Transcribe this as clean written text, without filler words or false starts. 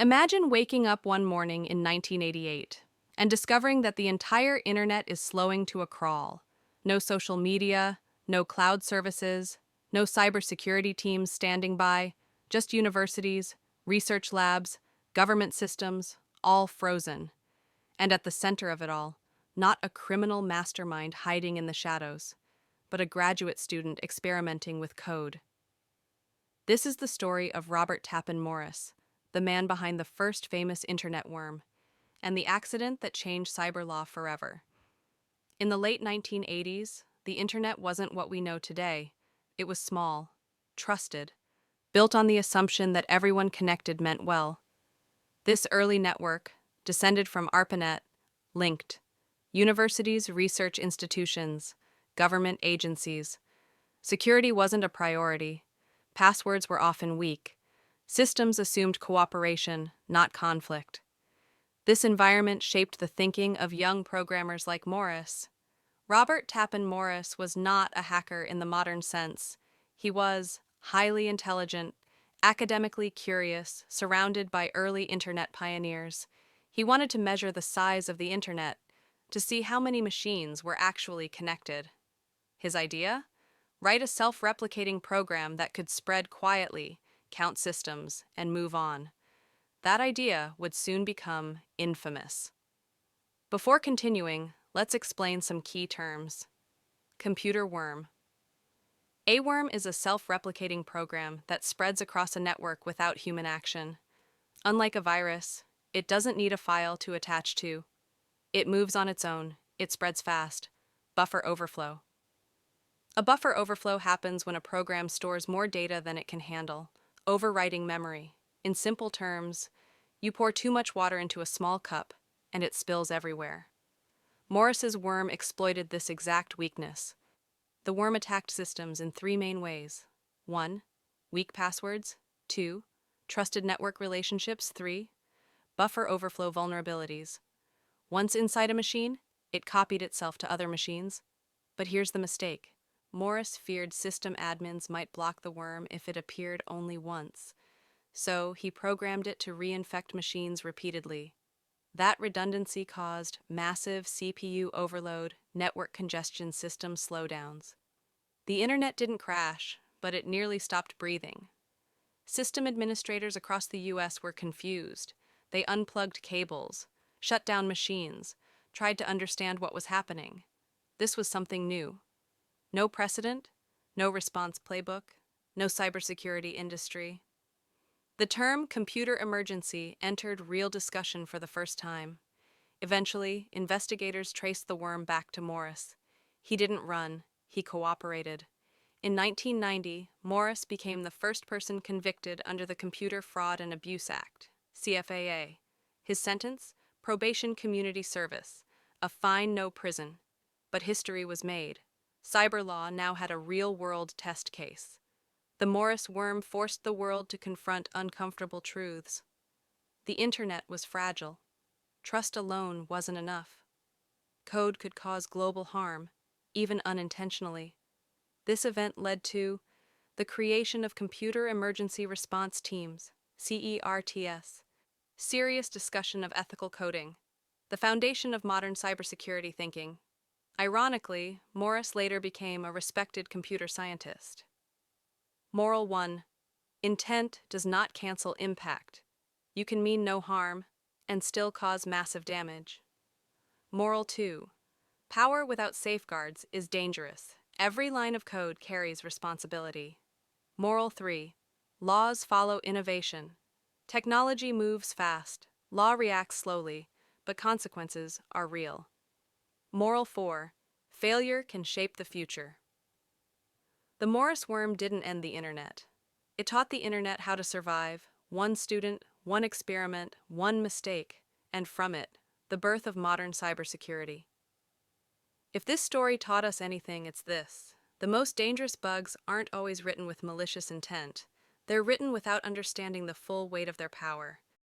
Imagine waking up one morning in 1988 and discovering that the entire internet is slowing to a crawl. No social media, no cloud services, no cybersecurity teams standing by, just universities, research labs, government systems, all frozen. And at the center of it all, not a criminal mastermind hiding in the shadows, but a graduate student experimenting with code. This is the story of Robert Tappan Morris, the man behind the first famous internet worm, and the accident that changed cyber law forever. In the late 1980s, the internet wasn't what we know today. It was small, trusted, built on the assumption that everyone connected meant well. This early network, descended from ARPANET, linked universities, research institutions, government agencies. Security wasn't a priority. Passwords were often weak. Systems assumed cooperation, not conflict. This environment shaped the thinking of young programmers like Morris. Robert Tappan Morris was not a hacker in the modern sense. He was highly intelligent, academically curious, surrounded by early internet pioneers. He wanted to measure the size of the internet, to see how many machines were actually connected. His idea? Write a self-replicating program that could spread quietly, count systems, and move on. That idea would soon become infamous. Before continuing, let's explain some key terms. Computer worm. A worm is a self-replicating program that spreads across a network without human action. Unlike a virus, it doesn't need a file to attach to. It moves on its own. It spreads fast. Buffer overflow. A buffer overflow happens when a program stores more data than it can handle, overwriting memory. In simple terms, you pour too much water into a small cup, and it spills everywhere. Morris's worm exploited this exact weakness. The worm attacked systems in three main ways. 1. Weak passwords. 2. Trusted network relationships. 3. Buffer overflow vulnerabilities. Once inside a machine, it copied itself to other machines. But here's the mistake. Morris feared system admins might block the worm if it appeared only once. So he programmed it to reinfect machines repeatedly. That redundancy caused massive CPU overload, network congestion, system slowdowns. The internet didn't crash, but it nearly stopped breathing. System administrators across the US were confused. They unplugged cables, shut down machines, tried to understand what was happening. This was something new. No precedent, no response playbook, no cybersecurity industry. The term computer emergency entered real discussion for the first time. Eventually, investigators traced the worm back to Morris. He didn't run, he cooperated. In 1990, Morris became the first person convicted under the Computer Fraud and Abuse Act, CFAA. His sentence? Probation community service, a fine, no prison. But history was made. Cyber law now had a real-world test case. The Morris worm forced the world to confront uncomfortable truths. The internet was fragile. Trust alone wasn't enough. Code could cause global harm, even unintentionally. This event led to the creation of Computer Emergency Response Teams, CERTS, serious discussion of ethical coding, the foundation of modern cybersecurity thinking. Ironically, Morris later became a respected computer scientist. Moral 1. Intent does not cancel impact. You can mean no harm and still cause massive damage. Moral 2. Power without safeguards is dangerous. Every line of code carries responsibility. Moral 3. Laws follow innovation. Technology moves fast. Law reacts slowly, but consequences are real. Moral 4. Failure can shape the future. The Morris worm didn't end the internet. It taught the internet how to survive, one student, one experiment, one mistake, and from it, the birth of modern cybersecurity. If this story taught us anything, it's this. The most dangerous bugs aren't always written with malicious intent. They're written without understanding the full weight of their power.